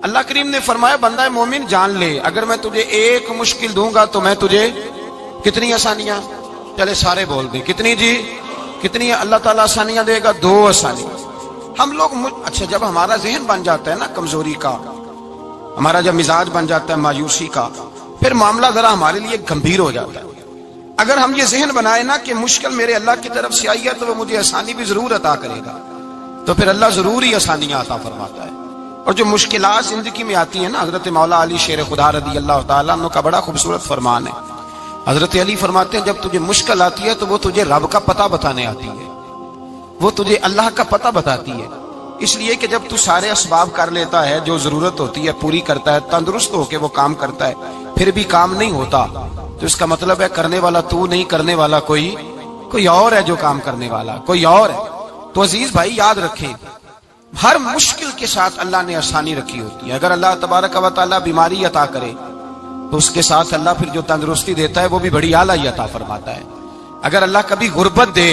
اللہ کریم نے فرمایا بندہ مومن جان لے اگر میں تجھے ایک مشکل دوں گا تو میں تجھے کتنی آسانیاں، چلے سارے بول دیں کتنی جی، کتنی اللہ تعالیٰ آسانیاں دے گا؟ 2 آسانیاں۔ ہم لوگ اچھا جب ہمارا ذہن بن جاتا ہے نا کمزوری کا، ہمارا جب مزاج بن جاتا ہے مایوسی کا، پھر معاملہ ذرا ہمارے لیے گمبھیر ہو جاتا ہے۔ اگر ہم یہ ذہن بنائے نا کہ مشکل میرے اللہ کی طرف سے آئی ہے تو وہ مجھے آسانی بھی ضرور عطا کرے گا، تو پھر اللہ ضرور ہی آسانیاں عطا فرماتا ہے۔ اور جو مشکلات زندگی میں آتی ہیں نا، حضرت مولا علی شیر خدا رضی اللہ تعالیٰ عنہ کا بڑا خوبصورت فرمان ہے۔ حضرت علی فرماتے ہیں جب تجھے مشکل آتی ہے تو وہ تجھے رب کا پتہ بتانے آتی ہے، وہ تجھے اللہ کا پتہ بتاتی ہے، اس لیے کہ جب تو سارے اسباب کر لیتا ہے، جو ضرورت ہوتی ہے پوری کرتا ہے، تندرست ہو کے وہ کام کرتا ہے، پھر بھی کام نہیں ہوتا تو اس کا مطلب ہے کرنے والا تو نہیں، کرنے والا کوئی اور ہے، جو کام کرنے والا کوئی اور ہے۔ تو عزیز بھائی یاد رکھیں ہر مشکل کے ساتھ اللہ نے آسانی رکھی ہوتی ہے۔ اگر اللہ تبارک و تعالیٰ بیماری عطا کرے تو اس کے ساتھ اللہ پھر جو تندرستی دیتا ہے وہ بھی بڑی اعلیٰ ہی عطا فرماتا ہے۔ اگر اللہ کبھی غربت دے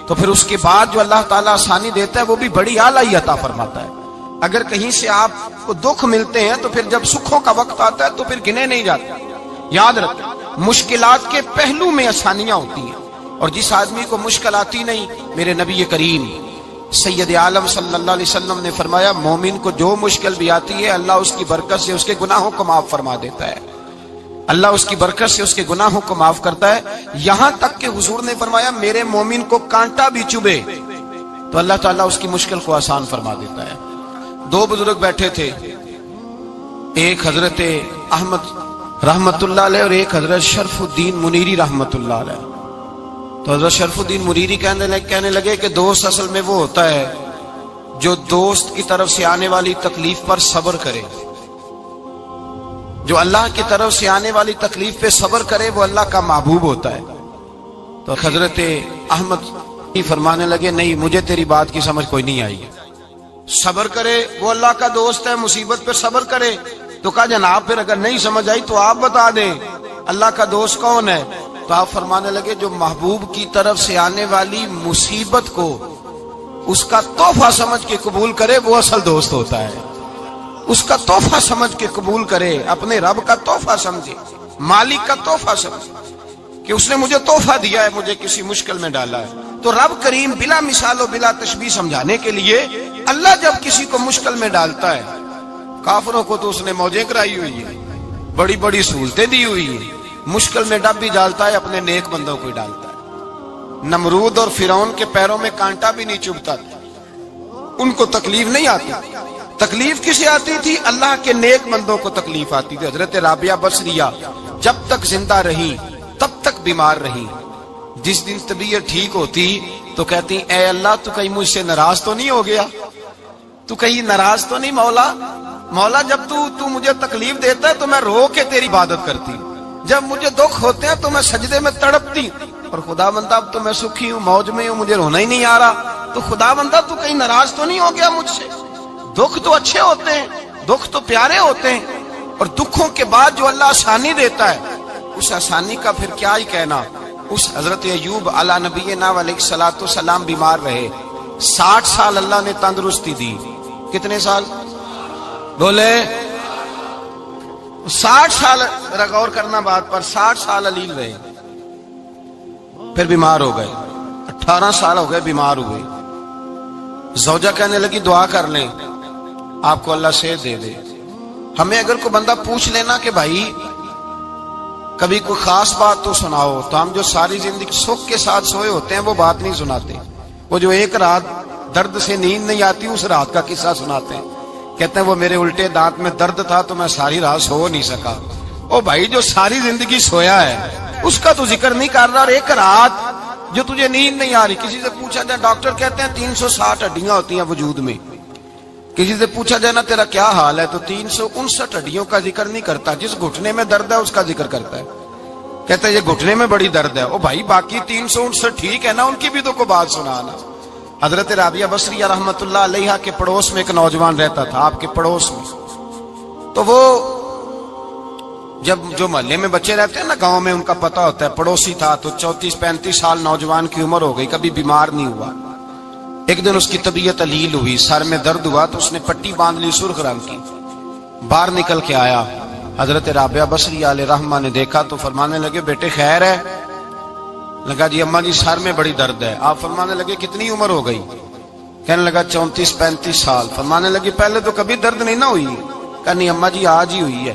تو پھر اس کے بعد جو اللہ تعالیٰ آسانی دیتا ہے وہ بھی بڑی اعلیٰ ہی عطا فرماتا ہے۔ اگر کہیں سے آپ کو دکھ ملتے ہیں تو پھر جب سکھوں کا وقت آتا ہے تو پھر گنے نہیں جاتے۔ یاد رکھیں مشکلات کے پہلو میں آسانیاں ہوتی ہیں، اور جس آدمی کو مشکل آتی نہیں، میرے نبی کریم سید عالم صلی اللہ علیہ وسلم نے فرمایا مومن کو جو مشکل بھی آتی ہے اللہ اس کی برکت سے اس کے گناہوں کو معاف فرما دیتا ہے، اللہ اس کی برکت سے اس کے گناہوں کو معاف کرتا ہے، یہاں تک کہ حضور نے فرمایا میرے مومن کو کانٹا بھی چبھے تو اللہ تعالیٰ اس کی مشکل کو آسان فرما دیتا ہے۔ 2 بزرگ بیٹھے تھے، ایک حضرت احمد رحمت اللہ علیہ اور ایک حضرت شرف الدین منیری رحمت اللہ علیہ۔ تو حضرت شرف الدین منیری کہنے لگے کہ دوست اصل میں وہ ہوتا ہے جو دوست کی طرف سے آنے والی تکلیف پر صبر کرے، جو اللہ کی طرف سے آنے والی تکلیف پہ صبر کرے وہ اللہ کا محبوب ہوتا ہے۔ تو حضرت احمد فرمانے لگے نہیں مجھے تیری بات کی سمجھ کوئی نہیں آئی، صبر کرے وہ اللہ کا دوست ہے، مصیبت پہ صبر کرے۔ تو کہا جناب پھر اگر نہیں سمجھ آئی تو آپ بتا دیں اللہ کا دوست کون ہے؟ تو آپ فرمانے لگے جو محبوب کی طرف سے آنے والی مصیبت کو اس کا تحفہ سمجھ کے قبول کرے وہ اصل دوست ہوتا ہے، اس کا تحفہ سمجھ کے قبول کرے، اپنے رب کا تحفہ سمجھے، مالک کا تحفہ سمجھے کہ اس نے مجھے تحفہ دیا ہے، مجھے کسی مشکل میں ڈالا ہے۔ تو رب کریم بلا مثال و بلا تشبیہ سمجھانے کے لیے اللہ جب کسی کو مشکل میں ڈالتا ہے، کافروں کو تو اس نے موجیں کرائی ہوئی ہے، بڑی بڑی سہولتیں دی ہوئی ہیں، مشکل میں ڈب بھی ڈالتا ہے، اپنے نیک بندوں کو ہی ڈالتا ہے۔ نمرود اور فرعون کے پیروں میں کانٹا بھی نہیں چبھتا تھا، ان کو تکلیف نہیں آتی، تکلیف کسے آتی تھی؟ اللہ کے نیک بندوں کو تکلیف آتی تھی۔ حضرت رابعہ بصریہ جب تک زندہ رہی تب تک بیمار رہی، جس دن طبیعت ٹھیک ہوتی تو کہتی اے اللہ تو کہیں مجھ سے ناراض تو نہیں ہو گیا، تو کہیں ناراض تو نہیں مولا جب تو مجھے تکلیف دیتا ہے تو میں رو کے تیری عبادت کرتی ہوں، جب مجھے دکھ ہوتے ہیں تو میں سجدے میں تڑپتی ہوں، اور خدا بندہ اب تو میں سکھی ہوں، موج میں ہوں، مجھے رونا ہی نہیں آ رہا، تو خدا بندہ تو کہیں ناراض تو نہیں ہو گیا مجھ سے؟ دکھ تو اچھے ہوتے ہیں، دکھ تو پیارے ہوتے ہیں، اور دکھوں کے بعد جو اللہ آسانی دیتا ہے اس آسانی کا پھر کیا ہی کہنا۔ اس حضرت ایوب علی نبینا علیہ الصلوۃ والسلام بیمار رہے، 60 سال اللہ نے تندرستی دی۔ کتنے سال بولے؟ 60 سال، غور کرنا بات پر، 60 سال علیل رہے، پھر بیمار ہو گئے، 18 سال ہو گئے بیمار ہوئے۔ زوجہ کہنے لگی دعا کر لیں آپ کو اللہ صحت دے دے۔ ہمیں اگر کوئی بندہ پوچھ لینا کہ بھائی کبھی کوئی خاص بات تو سناؤ، تو ہم جو ساری زندگی سکھ کے ساتھ سوئے ہوتے ہیں وہ بات نہیں سناتے، وہ جو ایک رات درد سے نیند نہیں آتی اس رات کا قصہ سناتے ہیں، کہتے ہیں وہ میرے الٹے دانت میں درد تھا تو میں ساری رات سو نہیں سکا۔ او بھائی جو ساری زندگی سویا ہے اس کا تو ذکر نہیں کر رہا، اور ایک رات جو تجھے نیند نہیں آ رہی۔ کسی سے پوچھا جائے، ڈاکٹر کہتے ہیں 360 ہڈیاں ہوتی ہیں وجود میں، کسی سے پوچھا جائے نا تیرا کیا حال ہے تو 359 ہڈیوں کا ذکر نہیں کرتا، جس گھٹنے میں درد ہے اس کا ذکر کرتا ہے، کہتا ہے یہ گھٹنے میں بڑی درد ہے۔ او بھائی باقی 359 ٹھیک ہے نا، ان کی بھی تو کوئی بات سنانا۔ حضرت رابعہ بصریہ رحمت اللہ علیہ کے پڑوس میں ایک نوجوان رہتا تھا، آپ کے پڑوس میں، تو وہ جب جو محلے میں بچے رہتے ہیں نا گاؤں میں ان کا پتہ ہوتا ہے، پڑوسی تھا تو 34-35 سال نوجوان کی عمر ہو گئی، کبھی بیمار نہیں ہوا۔ ایک دن اس کی طبیعت علیل ہوئی، سر میں درد ہوا تو اس نے پٹی باندھ لی سرخ رنگ کی، باہر نکل کے آیا، حضرت رابعہ بصری علیہ رحمہ نے دیکھا تو فرمانے لگے بیٹے خیر ہے؟ لگا جی اماں جی سر میں بڑی درد ہے۔ آپ فرمانے لگے کتنی عمر ہو گئی؟ کہنے لگا 34-35 سال۔ فرمانے لگے پہلے تو کبھی درد نہیں نہ ہوئی؟ کہا نہیں اماں جی آج ہی ہوئی ہے۔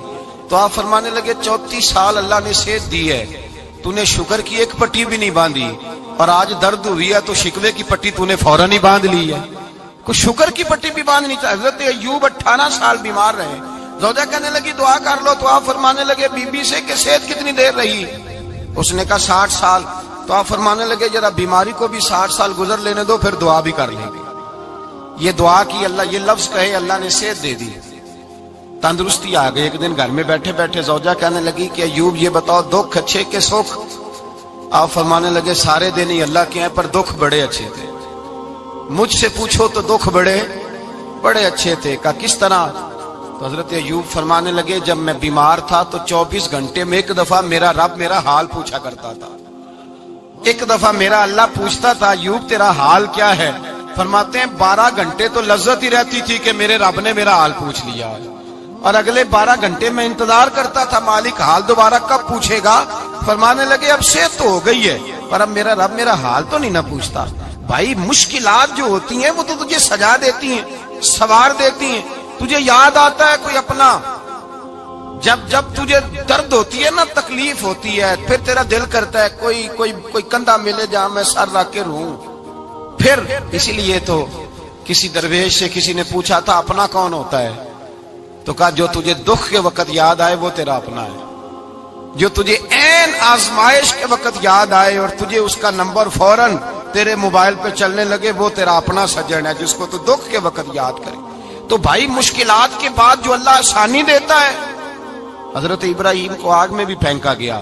تو آپ فرمانے لگے 34 سال اللہ نے صحت دی ہے، تو نے شکر کی ایک پٹی بھی نہیں باندھی، اور آج درد ہوئی ہے تو شکوے کی پٹی تو نے فوراً ہی باندھ لی ہے، کوئی شکر کی پٹی بھی باندھنی چاہیے۔ حضرت ایوب 18 سال بیمار رہے، زوجہ کہنے لگی دعا کر لو، تو آپ فرمانے لگے بی بی سے کہ صحت کتنی دیر رہی؟ اس نے کہا 60 سال۔ تو آپ فرمانے لگے ذرا بیماری کو بھی 60 سال گزر لینے دو، پھر دعا بھی کر لیں گے۔ یہ دعا کی، اللہ یہ لفظ کہے اللہ نے صحت دے دی، تندرستی آ گئی۔ ایک دن گھر میں بیٹھے بیٹھے زوجہ کہنے لگی کہ ایوب یہ بتاؤ دکھ اچھے کہ سکھ؟ آپ فرمانے لگے سارے دن ہی اللہ کے ہیں پر دکھ بڑے اچھے تھے، مجھ سے پوچھو تو دکھ بڑے اچھے تھے۔ کہا کس طرح؟ تو حضرت ایوب فرمانے لگے جب میں بیمار تھا تو 24 گھنٹے میں ایک دفعہ میرا رب میرا حال پوچھا کرتا تھا، ایک دفعہ میرا اللہ پوچھتا تھا ایوب تیرا حال کیا ہے؟ فرماتے ہیں 12 گھنٹے تو لذت ہی رہتی تھی کہ میرے رب نے میرا حال پوچھ لیا، اور اگلے 12 گھنٹے میں انتظار کرتا تھا مالک حال دوبارہ کب پوچھے گا۔ فرمانے لگے اب صحت تو ہو گئی ہے پر اب میرا رب میرا حال تو نہیں نہ پوچھتا۔ بھائی مشکلات جو ہوتی ہیں وہ تو تجھے سجا دیتی ہیں، سوار دیتی ہیں، تجھے یاد آتا ہے کوئی اپنا، جب تجھے درد ہوتی ہے نا، تکلیف ہوتی ہے، پھر تیرا دل کرتا ہے کوئی کندھا ملے جہاں میں سر رکھ کے رہوں۔ پھر اسی لیے تو کسی درویش سے کسی نے پوچھا تھا اپنا کون ہوتا ہے؟ تو کہا جو تجھے دکھ کے وقت یاد آئے وہ تیرا اپنا ہے، جو تجھے عین آزمائش کے وقت یاد آئے اور تجھے اس کا نمبر فوراً تیرے موبائل پہ چلنے لگے وہ تیرا اپنا سجن ہے، جس کو تو دکھ کے وقت یاد کرے۔ تو بھائی مشکلات کے بعد جو اللہ آسانی دیتا ہے، حضرت ابراہیم کو آگ میں بھی پھینکا گیا،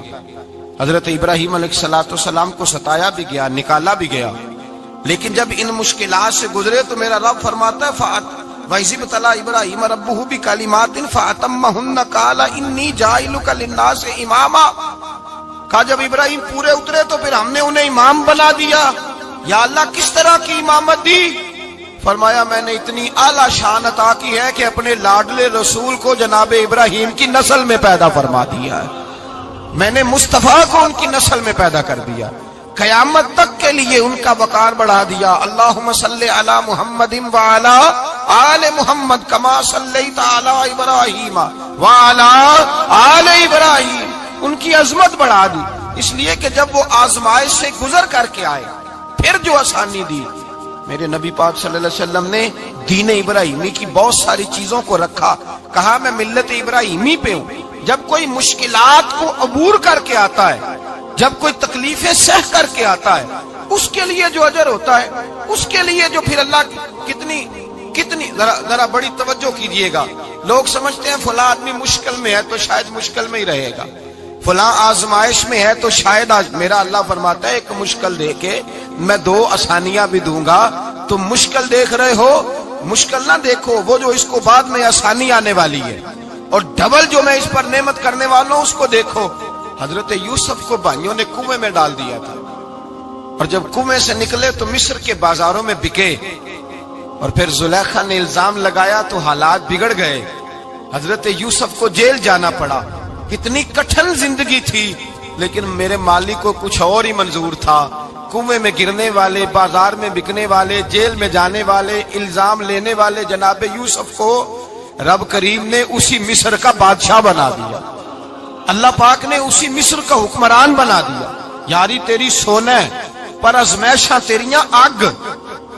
حضرت ابراہیم علیہ السلام کو ستایا بھی گیا، نکالا بھی گیا، لیکن جب ان مشکلات سے گزرے تو میرا رب فرماتا ہے وَإِذِ ابْتَلَىٰ إِبْرَاهِيمَ رَبُّهُ بِكَلِمَاتٍ فَأَتَمَّهُنَّ قَالَ إِنِّي جَاعِلُكَ لِلنَّاسِ إِمَامًا۔ کہا جب ابراہیم پورے اترے تو پھر ہم نے انہیں امام بنا دیا۔ یا اللہ کس طرح کی امامت دی؟ فرمایا میں نے اتنی اعلیٰ شان عطا کی ہے کہ اپنے لاڈلے رسول کو جناب ابراہیم کی نسل میں پیدا فرما دیا ہے، میں نے مصطفیٰ کو ان کی نسل میں پیدا کر دیا، قیامت تک کے لیے ان کا وقار بڑھا دیا۔ اللہم صلی علی محمد وعلی آل محمد کما صلیت علی ابراہیم وعلی آل ابراہیم، ان کی عظمت بڑھا دی، اس لیے کہ جب وہ آزمائش سے گزر کر کے آئے پھر جو آسانی دی۔ میرے نبی پاک صلی اللہ علیہ وسلم نے دین ابراہیمی کی بہت ساری چیزوں کو رکھا، کہا میں ملت ابراہیمی پہ ہوں۔ جب کوئی مشکلات کو عبور کر کے آتا ہے، جب کوئی تکلیفیں سہ کر کے آتا ہے، اس کے لیے جو اجر ہوتا ہے، اس کے لیے جو پھر اللہ کتنی ذرا بڑی توجہ کیجئے گا۔ لوگ سمجھتے ہیں فلاں آدمی مشکل میں ہے تو شاید مشکل میں ہی رہے گا، فلاں آزمائش میں ہے تو شاید میرا اللہ فرماتا ہے ایک مشکل دے کے میں 2 آسانیاں بھی دوں گا۔ تم مشکل دیکھ رہے ہو، مشکل نہ دیکھو، وہ جو اس کو بعد میں آسانی آنے والی ہے، اور ڈبل جو میں اس پر نعمت کرنے والا ہوں اس کو دیکھو۔ حضرت یوسف کو بھائیوں نے کنویں میں ڈال دیا تھا، اور جب کنویں سے نکلے تو مصر کے بازاروں میں بکے، اور پھر زلیخا نے الزام لگایا تو حالات بگڑ گئے، حضرت یوسف کو جیل جانا پڑا۔ کتنی کٹھن زندگی تھی، لیکن میرے مالک کو کچھ اور ہی منظور تھا۔ کنویں میں گرنے والے، بازار میں بکنے والے، جیل میں جانے والے، الزام لینے والے جناب یوسف کو رب کریم نے اسی مصر کا بادشاہ بنا دیا، اللہ پاک نے اسی مصر کا حکمران بنا دیا۔ یاری تیری سونا پر ازمیشاں تیریاں اگ،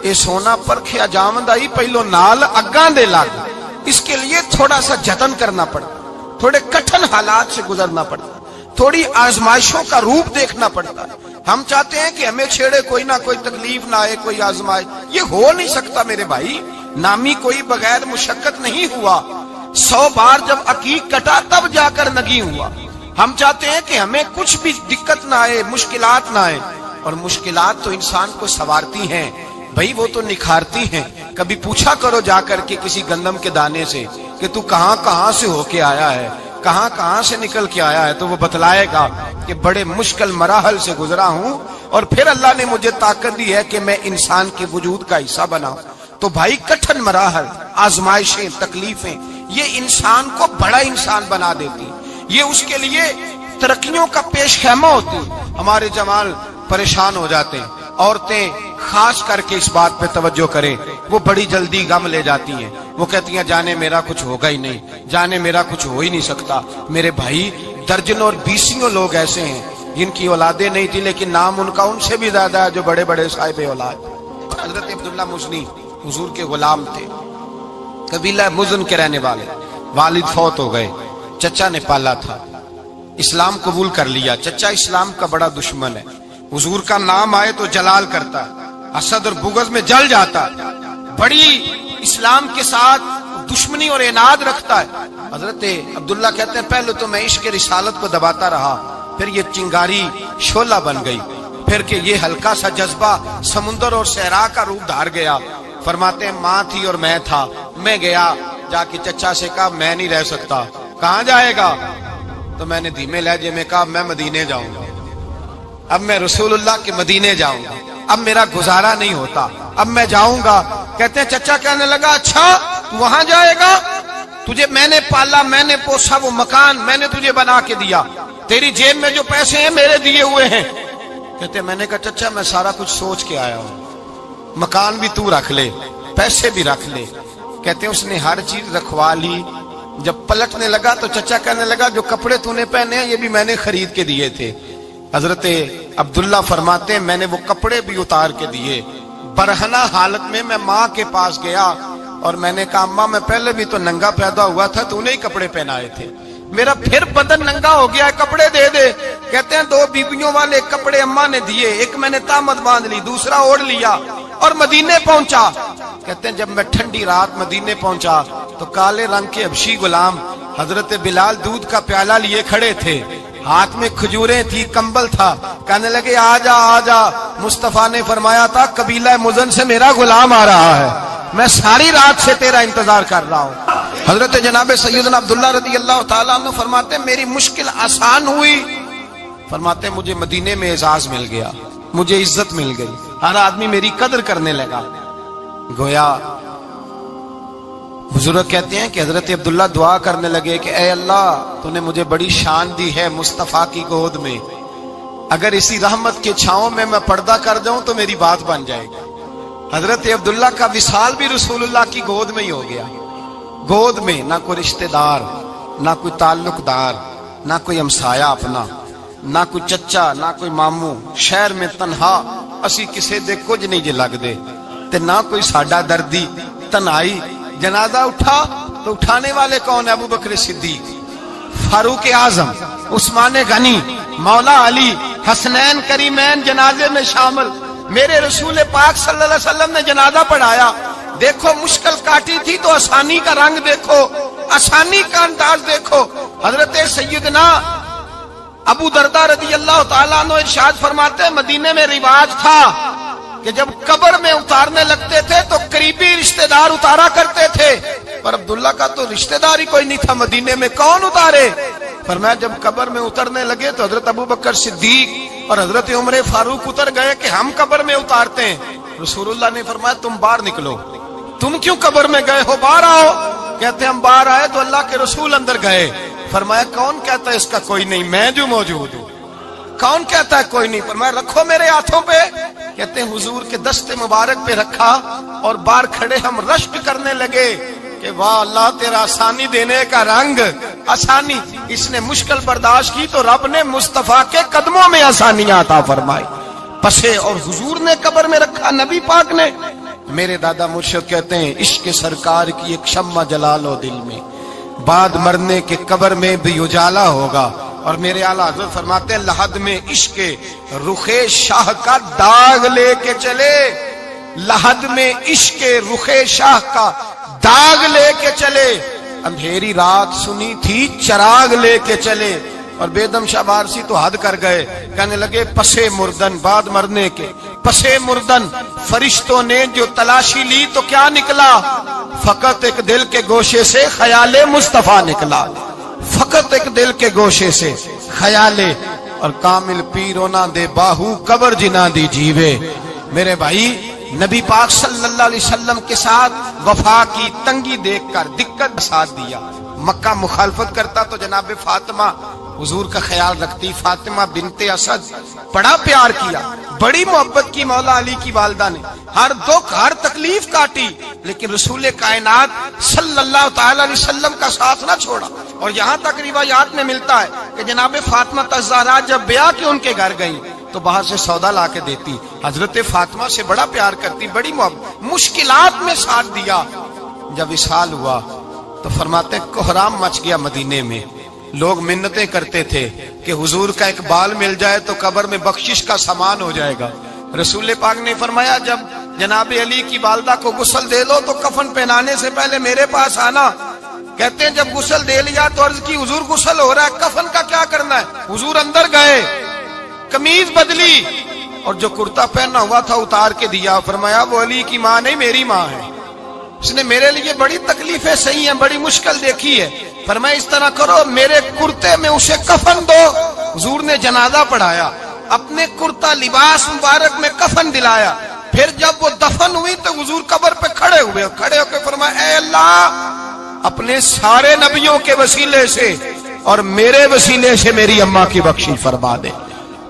اے سونا پرکھیا جاوندائی پہلو نال اگاں دے لگ، اس کے لیے تھوڑا سا جتن کرنا پڑتا، تھوڑے کٹھن حالات سے گزرنا پڑتا، تھوڑی آزمائشوں کا روپ دیکھنا پڑتا۔ ہم چاہتے ہیں کہ ہمیں چھیڑے کوئی نہ کوئی تکلیف نہ آئے، کوئی آزمائش، یہ ہو نہیں سکتا میرے بھائی، نامی کوئی بغیر مشقت نہیں ہوا، 100 بار جب عقیق کٹا تب جا کر نگی ہوا۔ ہم چاہتے ہیں کہ ہمیں کچھ بھی دقت نہ آئے، مشکلات نہ آئے، اور مشکلات تو انسان کو سنوارتی ہیں بھائی، وہ تو نکھارتی ہیں۔ کبھی پوچھا کرو جا کر کے کسی گندم کے دانے سے کہ تو کہاں سے ہو کے آیا ہے، کہاں سے نکل کے آیا ہے، تو وہ بتلائے گا کہ بڑے مشکل مراحل سے گزرا ہوں، اور پھر اللہ نے مجھے طاقت دی ہے کہ میں انسان کے وجود کا حصہ بناؤں۔ تو بھائی کٹھن مراحل، آزمائشیں، تکلیفیں، یہ انسان کو بڑا انسان بنا دیتی، یہ اس کے لیے ترقیوں کا پیش خیمہ ہوتی۔ ہمارے جوان پریشان ہو جاتے ہیں، عورتیں خاص کر کے اس بات پہ توجہ کریں، وہ بڑی جلدی غم لے جاتی ہیں، وہ کہتی ہیں جانے میرا کچھ ہوگا ہی نہیں، جانے میرا کچھ ہو ہی نہیں سکتا۔ میرے بھائی درجنوں اور بیسیوں لوگ ایسے ہیں جن کی اولادیں نہیں تھی لیکن نام ان کا ان سے بھی زیادہ ہے جو بڑے بڑے صاحب اولاد۔ حضرت عبداللہ مزنی حضور کے غلام تھے، قبیلہ مزن کے رہنے والے، والد فوت ہو گئے، چچا نے پالا تھا، اسلام قبول کر لیا۔ چچا اسلام کا بڑا دشمن ہے، حضور کا نام آئے تو جلال کرتا، حسد اور بغض میں جل جاتا، بڑی اسلام کے ساتھ دشمنی اور عناد رکھتا ہے۔ حضرت عبداللہ کہتے ہیں پہلے تو میں عشق رسالت کو دباتا رہا، پھر یہ چنگاری شعلہ بن گئی، پھر کہ یہ ہلکا سا جذبہ سمندر اور صحرا کا روپ دھار گیا۔ فرماتے ہیں ماں تھی اور میں تھا، میں گیا جا کے چچا سے کہا میں نہیں رہ سکتا۔ کہاں جائے گا؟ تو میں نے دھیمے لہجے میں کہا میں مدینے جاؤں گا، اب میں رسول اللہ کے مدینے جاؤں گا، اب میرا گزارا نہیں ہوتا، اب میں جاؤں گا۔ کہتے ہیں چچا کہنے لگا اچھا تو وہاں جائے گا؟ تجھے میں نے پالا، میں نے پوسا، وہ مکان میں نے تجھے بنا کے دیا، تیری جیب میں جو پیسے ہیں میرے دیے ہوئے ہیں۔ کہتے ہیں میں نے کہا چچا میں سارا کچھ سوچ کے آیا ہوں، مکان بھی تو رکھ لے، پیسے بھی رکھ لے۔ کہتے ہیں اس نے ہر چیز رکھوا لی۔ جب پلٹنے لگا تو چچا کہنے لگا جو کپڑے تو نے پہنے ہیں یہ بھی میں نے خرید کے دیے تھے۔ حضرت عبداللہ فرماتے ہیں میں نے وہ کپڑے بھی اتار کے دیے، برہنہ حالت میں میں ماں کے پاس گیا اور میں نے کہا اماں میں پہلے بھی تو ننگا پیدا ہوا تھا، تو نے ہی کپڑے پہنائے تھے، میرا پھر بدن ننگا ہو گیا ہے، کپڑے دے دے۔ کہتے ہیں 2 بیبیوں والے کپڑے اماں نے دیے، ایک میں نے تامت باندھ لی، دوسرا اوڑھ لیا اور مدینے پہنچا۔ کہتے ہیں جب میں ٹھنڈی رات مدینے پہنچا تو کالے رنگ کے حبشی غلام حضرت بلال دودھ کا پیالہ لیے کھڑے تھے، ہاتھ میں کھجوریں تھی، کمبل تھا، کہنے لگے آجا آجا، مصطفیٰ نے فرمایا تھا قبیلہ مزن سے میرا غلام آ رہا ہے، میں ساری رات سے تیرا انتظار کر رہا ہوں۔ حضرت جناب سیدنا عبداللہ رضی اللہ تعالیٰ عنہ فرماتے ہیں میری مشکل آسان ہوئی، فرماتے ہیں مجھے مدینے میں اعزاز مل گیا، مجھے عزت مل گئی، ہر آدمی میری قدر کرنے لگا۔ گویا بزرگ کہتے ہیں کہ حضرت عبداللہ دعا کرنے لگے کہ اے اللہ تو نے مجھے بڑی شان دی ہے مصطفیٰ کی گود میں، اگر اسی رحمت کے چھاؤں میں پردہ کر جاؤں تو میری بات بن جائے گی۔ حضرت عبداللہ کا وصال بھی رسول اللہ کی گود میں ہی ہو گیا، گود میں نہ کوئی رشتہ دار، نہ کوئی تعلق دار، نہ کوئی ہمسایا اپنا، نہ کوئی چچا، نہ کوئی ماموں، شہر میں تنہا اسی کسے دے کچھ نہیں جے لگ دے تے نہ کوئی ساڈا دردی، تنہائی۔ جنازہ اٹھا تو اٹھانے والے کون؟ ابو بکر صدیق، فاروق اعظم، عثمان غنی، مولا علی، حسنین کریمین جنازے میں شامل۔ میرے رسول پاک صلی اللہ علیہ وسلم نے جنازہ پڑھایا، دیکھو مشکل کاٹی تھی تو آسانی کا رنگ دیکھو، آسانی کا انداز دیکھو۔ حضرت سیدنا ابو دردہ رضی اللہ تعالیٰ عنہ ارشاد فرماتے ہیں مدینے میں رواج تھا کہ جب قبر میں اتارنے لگتے تھے تو قریبی رشتہ دار اتارا کرتے تھے، پر عبداللہ کا تو رشتہ دار ہی کوئی نہیں تھا مدینے میں، کون اتارے؟ فرمایا جب قبر میں اترنے لگے تو حضرت ابو بکر صدیق اور حضرت عمر فاروق اتر گئے کہ ہم قبر میں اتارتے ہیں۔ رسول اللہ نے فرمایا تم باہر نکلو، تم کیوں قبر میں گئے ہو، باہر آؤ۔ کہتے ہیں ہم باہر آئے تو اللہ کے رسول اندر گئے، فرمایا کون کہتا ہے اس کا کوئی نہیں، میں جو موجود ہوں، کون کہتا ہے کوئی نہیں؟ فرمایا رکھو میرے ہاتھوں پہ۔ کہتے ہیں حضور کے دست مبارک پہ رکھا اور باہر کھڑے ہم رشک کرنے لگے کہ واہ اللہ تیرا آسانی دینے کا رنگ، آسانی۔ اس نے مشکل برداشت کی تو رب نے مصطفیٰ کے قدموں میں آسانیاں عطا فرمائی، پسے اور حضور نے قبر میں رکھا، نبی پاک نے۔ میرے دادا مرشد کہتے ہیں عشق سرکار کی ایک شمع جلا لو دل میں، بعد مرنے کے قبر میں بھی اجالا ہوگا۔ اور میرے اعلیٰ حضرت فرماتے ہیں لحد میں عشق رخ شاہ کا داغ لے کے چلے، لحد میں عشق رخ شاہ کا داغ لے کے چلے، اندھیری رات سنی تھی چراغ لے کے چلے۔ اور بیدم شاہ بارسی تو حد کر گئے، کہنے لگے پسے مردن، بعد مرنے کے پسے مردن فرشتوں نے جو تلاشی لی تو کیا نکلا؟ فقط ایک دل کے گوشے سے خیال مصطفیٰ نکلا، فقط ایک دل کے گوشے سے خیال۔ اور کامل پیرو نہ دے باہو قبر جنا دی جیوے۔ میرے بھائی نبی پاک صلی اللہ علیہ وسلم کے ساتھ وفا کی تنگی دیکھ کر دقت ساتھ دیا. مکہ مخالفت کرتا تو جناب فاطمہ حضور کا خیال رکھتی. فاطمہ بنت اسد بڑا پیار کیا, بڑی محبت کی مولا علی کی والدہ نے, ہر دکھ ہر تکلیف کاٹی, لیکن رسول کائنات صلی اللہ تعالی علیہ وسلم کا ساتھ نہ چھوڑا. اور یہاں تک روایات میں ملتا ہے کہ جناب فاطمہ الزہرا جب بیعہ کے ان کے گھر گئی تو باہر سے سودا لا کے دیتی. حضرت فاطمہ سے بڑا پیار کرتی, بڑی محبت, مشکلات میں ساتھ دیا. جب وصال ہوا تو فرماتے کوہرام مچ گیا مدینے میں. لوگ منتیں کرتے تھے کہ حضور کا ایک بال مل جائے تو قبر میں بخشش کا سامان ہو جائے گا. رسول پاک نے فرمایا جب جناب علی کی والدہ کو غسل دے دو تو کفن پہنانے سے پہلے میرے پاس آنا. کہتے ہیں جب غسل دے لیا تو عرض کی حضور غسل ہو رہا ہے, کفن کا کیا کرنا ہے؟ حضور اندر گئے, قمیض بدلی اور جو کرتا پہنا ہوا تھا اتار کے دیا. فرمایا وہ علی کی ماں نہیں میری ماں ہے, اس نے میرے لیے بڑی تکلیفیں سہی ہیں, بڑی مشکل دیکھی ہے. فرمایا اس طرح کرو میرے کرتے میں اسے کفن دو. حضور نے جنازہ پڑھایا, اپنے کرتا لباس مبارک میں کفن دلایا. پھر جب وہ دفن ہوئی تو حضور قبر پہ کھڑے ہوئے, کھڑے ہو کے فرمایا اے اللہ اپنے سارے نبیوں کے وسیلے سے اور میرے وسیلے سے میری اماں کی بخشش فرما دے.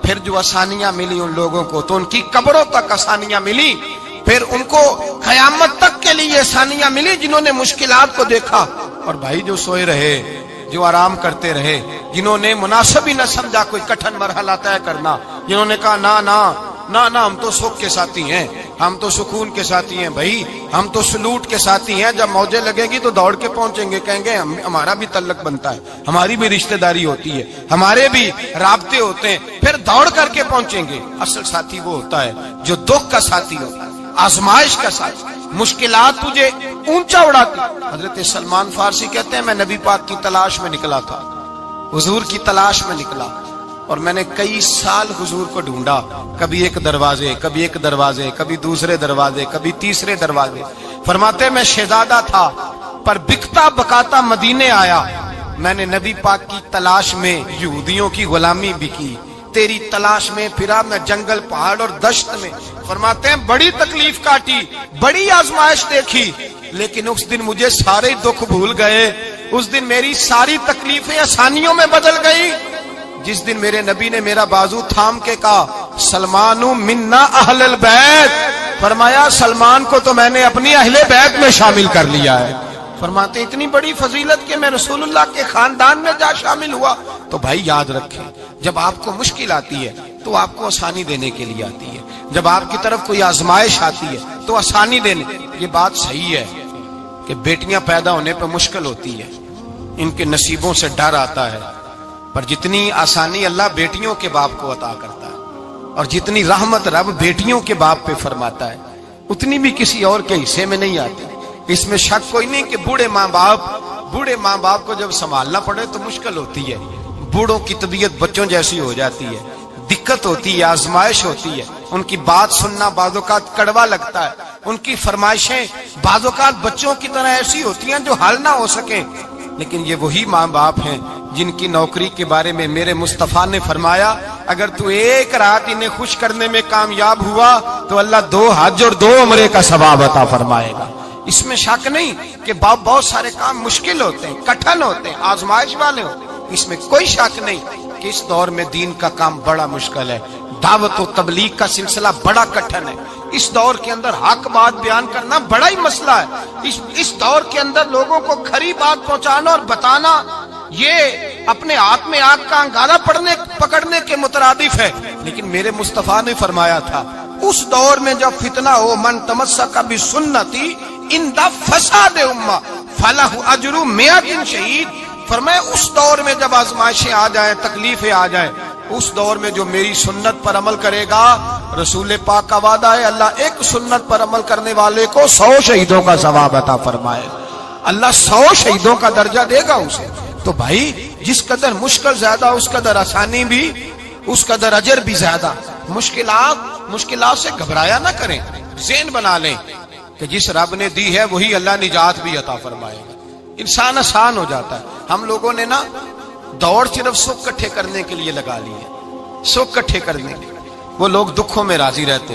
پھر جو آسانیاں ملی ان لوگوں کو تو ان کی قبروں تک آسانیاں ملی, پھر ان کو قیامت تک کے لیے آسانیاں ملی جنہوں نے مشکلات کو دیکھا. اور بھائی جو سوئے رہے, جو آرام کرتے رہے, جنہوں نے مناسب ہی نہ سمجھا کوئی کٹھن مرحلہ طے کرنا, جنہوں نے کہا نا نا نا نا ہم تو سکھ کے ساتھی ہیں, ہم تو سکون کے ساتھی ہیں, بھائی ہم تو سلوٹ کے ساتھی ہیں, جب موجیں لگے گی تو دوڑ کے پہنچیں گے, کہیں گے ہمارا بھی تعلق بنتا ہے, ہماری بھی رشتہ داری ہوتی ہے, ہمارے بھی رابطے ہوتے ہیں, پھر دوڑ کر کے پہنچیں گے. اصل ساتھی وہ ہوتا ہے جو دکھ کا ساتھی ہوتا ہے, آزمائش کا ساتھی, مشکلات تجھے اونچا اڑاتی. حضرت سلمان فارسی کہتے ہیں میں نبی پاک کی تلاش میں نکلا تھا, حضور کی تلاش میں نکلا, اور میں نے کئی سال حضور کو ڈھونڈا. کبھی ایک دروازے, کبھی ایک دروازے, کبھی دوسرے دروازے, کبھی تیسرے دروازے. فرماتے میں شہزادہ تھا پر بکتا بکاتا مدینے آیا. میں نے نبی پاک کی تلاش میں یہودیوں کی غلامی بھی کی, تیری تلاش میں پھرا میں جنگل پہاڑ اور دشت میں. فرماتے ہیں بڑی تکلیف کاٹی, بڑی آزمائش دیکھی, لیکن اس دن مجھے سارے دکھ بھول گئے. اس دن میری ساری تکلیفیں آسانیوں میں بدل گئی جس دن میرے نبی نے میرا بازو تھام کے کہا سلمانو منا اہل البیت. فرمایا سلمان کو تو میں نے اپنی اہل بیت میں شامل کر لیا ہے. فرماتے اتنی بڑی فضیلت کہ میں رسول اللہ کے خاندان میں جا شامل ہوا. تو بھائی یاد رکھیں, جب آپ کو مشکل آتی ہے تو آپ کو آسانی دینے کے لیے آتی ہے, جب آپ کی طرف کوئی آزمائش آتی ہے تو آسانی دینے. یہ بات صحیح ہے کہ بیٹیاں پیدا ہونے پہ مشکل ہوتی ہے, ان کے نصیبوں سے ڈر آتا ہے, پر جتنی آسانی اللہ بیٹیوں کے باپ کو عطا کرتا ہے اور جتنی رحمت رب بیٹیوں کے باپ پہ فرماتا ہے اتنی بھی کسی اور کے حصے میں نہیں آتی. اس میں شک کوئی نہیں کہ بوڑھے ماں باپ کو جب سنبھالنا پڑے تو مشکل ہوتی ہے. بوڑھوں کی طبیعت بچوں جیسی ہو جاتی ہے, دقت ہوتی ہے, آزمائش ہوتی ہے, ان کی بات سننا بعض اوقات کڑوا لگتا ہے, ان کی فرمائشیں بعض اوقات بچوں کی طرح ایسی ہوتی ہیں جو حل نہ ہو سکیں. لیکن یہ وہی ماں باپ ہیں جن کی نوکری کے بارے میں میرے مصطفیٰ نے فرمایا اگر تو ایک رات انہیں خوش کرنے میں کامیاب ہوا تو اللہ 2 حج اور 2 عمرے کا ثواب عطا فرمائے گا. اس میں شک نہیں کہ بہت سارے کام مشکل ہوتے ہیں, کٹھن ہوتے ہیں, آزمائش والے ہوتے ہیں. اس میں کوئی شک نہیں کہ اس دور میں دین کا کام بڑا مشکل ہے, دعوت و تبلیغ کا سلسلہ بڑا کٹھن ہے. اس دور کے اندر حق بات بیان کرنا بڑا ہی مسئلہ ہے. اس دور کے اندر لوگوں کو کھری بات پہنچانا اور بتانا یہ اپنے ہاتھ میں آگ کا انگارہ پکڑنے کے مترادف ہے. لیکن میرے مصطفیٰ نے فرمایا تھا اس دور میں جب فتنہ ہو من تمسک بسنتی عند فساد امہ فلہ اجر 100 شہید. فرمایا اس دور میں جب آزمائشیں آ جائیں, تکلیفیں آ جائیں, اس دور میں جو میری سنت پر عمل کرے گا, رسول پاک کا وعدہ ہے اللہ ایک سنت پر عمل کرنے والے کو 100 شہیدوں کا ثواب عطا فرمائے. اللہ 100 شہیدوں کا درجہ دے گا اسے. تو بھائی جس قدر مشکل زیادہ اس قدر آسانی بھی, اس قدر اجر بھی زیادہ. مشکلات سے گھبرایا نہ کریں, ذہن بنا لیں کہ جس رب نے دی ہے وہی اللہ نجات بھی عطا فرمائے گا. انسان آسان ہو جاتا ہے. ہم لوگوں نے نا دوڑ صرف سکھ کٹھے کرنے کے لیے لگا لی ہے, سکھ کٹھے کرنے کے. وہ لوگ دکھوں میں راضی رہتے,